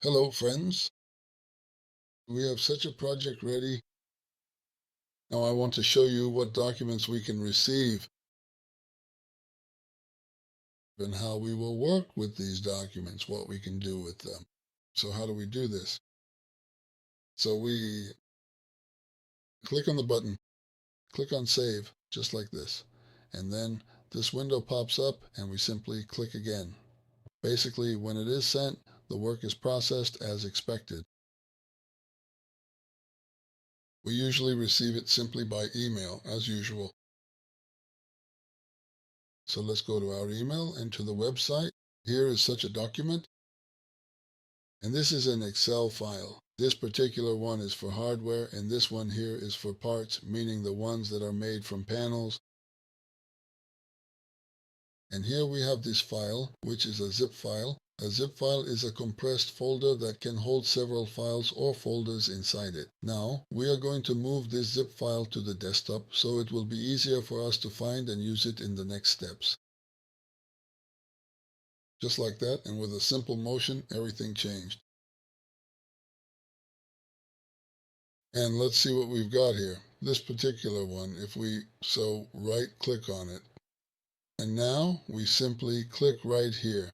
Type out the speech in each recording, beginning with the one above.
Hello, friends. We have such a project ready. Now I want to show you what documents we can receive and how we will work with these documents, what we can do with them. So how do we do this? So we click on the button, click on Save, just like this. And then this window pops up and we simply click again. Basically, when it is sent, the work is processed as expected. We usually receive it simply by email, as usual. So let's go to our email and to the website. Here is such a document, and this is an Excel file. This particular one is for hardware, and this one here is for parts, meaning the ones that are made from panels. And here we have this file, which is a zip file. A zip file is a compressed folder that can hold several files or folders inside it. Now, we are going to move this zip file to the desktop so it will be easier for us to find and use it in the next steps. Just like that, and with a simple motion, everything changed. And let's see what we've got here. This particular one, if we right click on it. And now we simply click right here.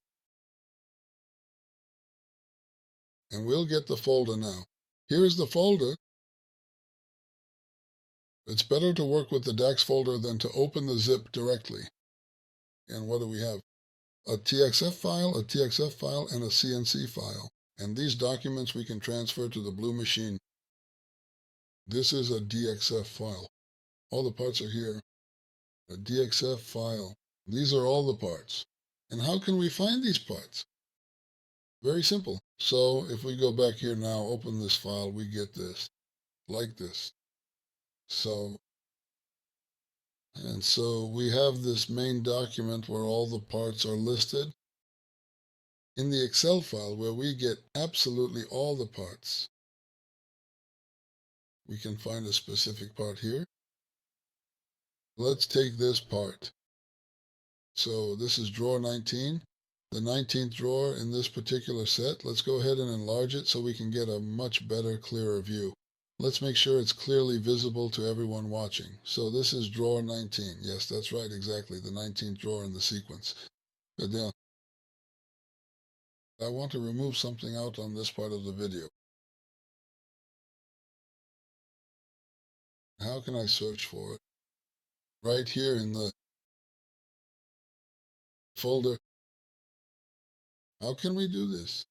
And we'll get the folder now. Here's the folder. It's better to work with the DAX folder than to open the zip directly. And what do we have? A TXF file, a TXF file, and a CNC file. And these documents we can transfer to the blue machine. This is a DXF file. All the parts are here. A DXF file. These are all the parts. And how can we find these parts? Very simple. So if we go back here now, open this file, we get this, like this. So we have this main document where all the parts are listed. In the Excel file where we get absolutely all the parts, we can find a specific part here. Let's take this part. So this is drawer 19, the 19th drawer in this particular set. Let's go ahead and enlarge it so we can get a much better, clearer view. Let's make sure it's clearly visible to everyone watching. So this is drawer 19. Yes, that's right, exactly, the 19th drawer in the sequence. But now, I want to remove something out on this part of the video. How can I search for it? Right here in the folder. How can we do this?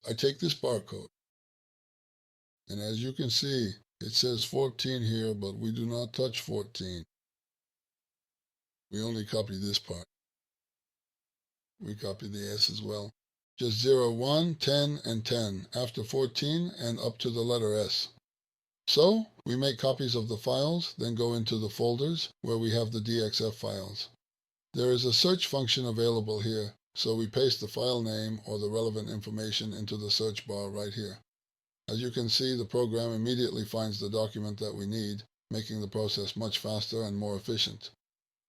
I take this barcode, and as you can see, it says 14 here, but we do not touch 14. We only copy this part. We copy the S as well. Just 0, 1, 10, and 10 after 14 and up to the letter S. So we make copies of the files, then go into the folders where we have the DXF files. There is a search function available here, so we paste the file name or the relevant information into the search bar right here. As you can see, the program immediately finds the document that we need, making the process much faster and more efficient.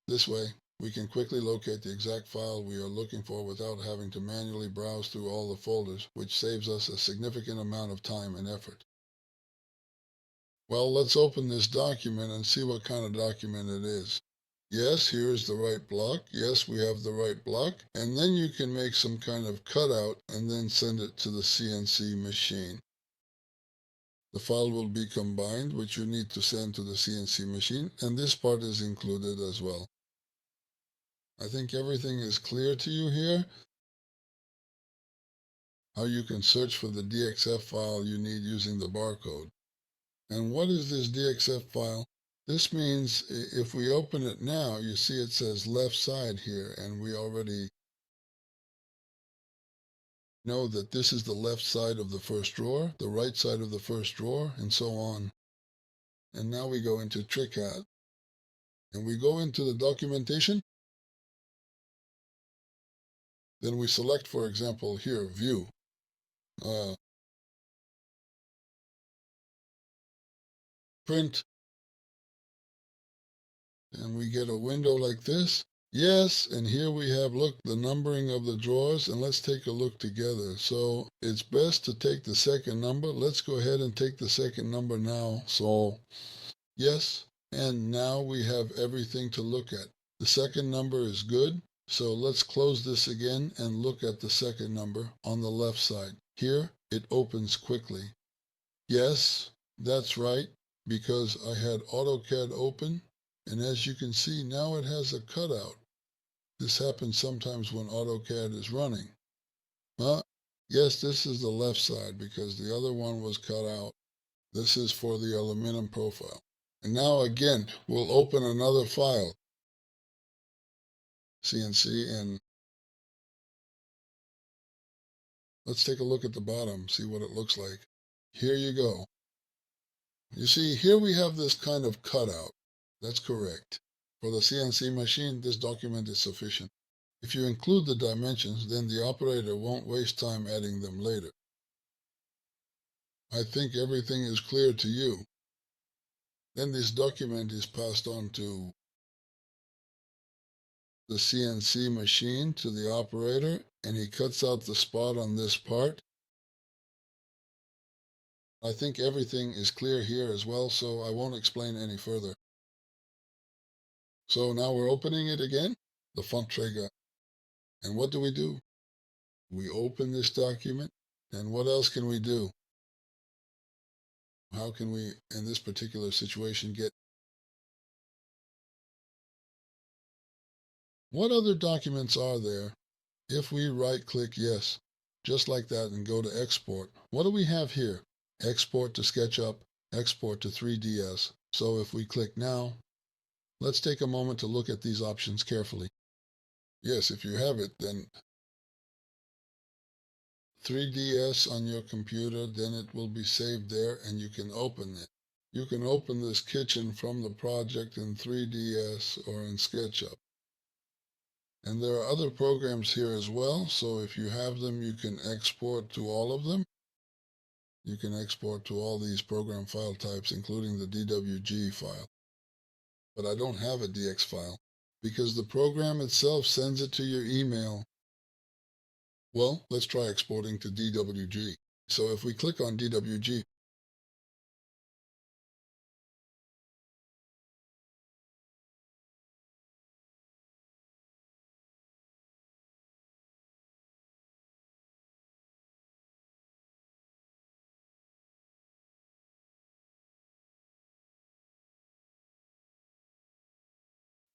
This way, we can quickly locate the exact file we are looking for without having to manually browse through all the folders, which saves us a significant amount of time and effort. Well, let's open this document and see what kind of document it is. Yes, here's the right block. Yes, we have the right block. And then you can make some kind of cutout and then send it to the CNC machine. The file will be combined, which you need to send to the CNC machine, and this part is included as well. I think everything is clear to you here. How you can search for the DXF file you need using the barcode. And what is this DXF file? This means if we open it now, you see it says left side here, and we already know that this is the left side of the first drawer, the right side of the first drawer, and so on. And now we go into TrickHat, and we go into the documentation. Then we select, for example, here, View. Print, and we get a window like this. Yes, and here we have, look, the numbering of the drawers, and let's take a look together. So it's best to take the second number. Let's go ahead and take the second number now. So yes, and now we have everything to look at. The second number is good. So let's close this again and look at the second number on the left side. Here it opens quickly. Yes, that's right, because I had AutoCAD open, and as you can see, now it has a cutout. This happens sometimes when AutoCAD is running. Yes, this is the left side because the other one was cut out. This is for the aluminum profile. And now again, we'll open another file, CNC, and let's take a look at the bottom, see what it looks like. Here you go. You see, here we have this kind of cutout. That's correct. For the CNC machine, this document is sufficient. If you include the dimensions, then the operator won't waste time adding them later. I think everything is clear to you. Then this document is passed on to the CNC machine, to the operator, and he cuts out the spot on this part. I think everything is clear here as well, so I won't explain any further. So now we're opening it again, the Funkträger. And what do? We open this document, and what else can we do? How can we, in this particular situation, get... What other documents are there? If we right-click yes, just like that, and go to export, what do we have here? Export to SketchUp, export to 3ds. So if we click now, let's take a moment to look at these options carefully. Yes, if you have it, then 3ds on your computer, then it will be saved there and you can open it. You can open this kitchen from the project in 3ds or in SketchUp. And there are other programs here as well, so if you have them, you can export to all of them. You can export to all these program file types, including the DWG file. But I don't have a DX file because the program itself sends it to your email. Well, let's try exporting to DWG. So if we click on DWG,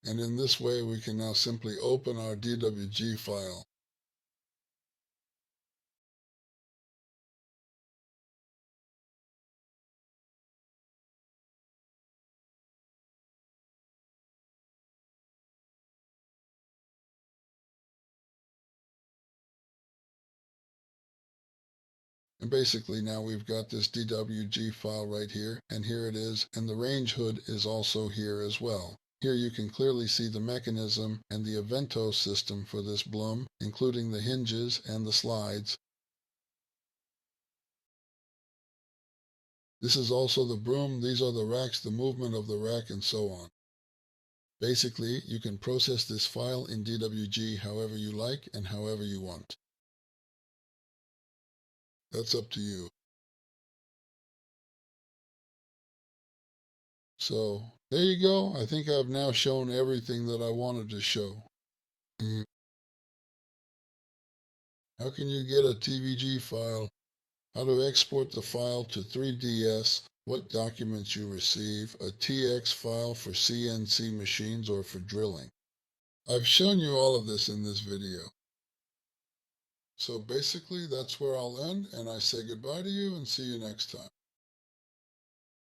and in this way we can now simply open our DWG file. And basically now we've got this DWG file right here, and here it is, and the range hood is also here as well. Here you can clearly see the mechanism and the Evento system for this bloom, including the hinges and the slides. This is also the broom, these are the racks, the movement of the rack, and so on. Basically, you can process this file in DWG however you like and however you want. That's up to you. So there you go. I think I've now shown everything that I wanted to show. How can you get a TVG file? How to export the file to 3DS, what documents you receive, a TX file for CNC machines or for drilling. I've shown you all of this in this video. So basically that's where I'll end, and I say goodbye to you and see you next time.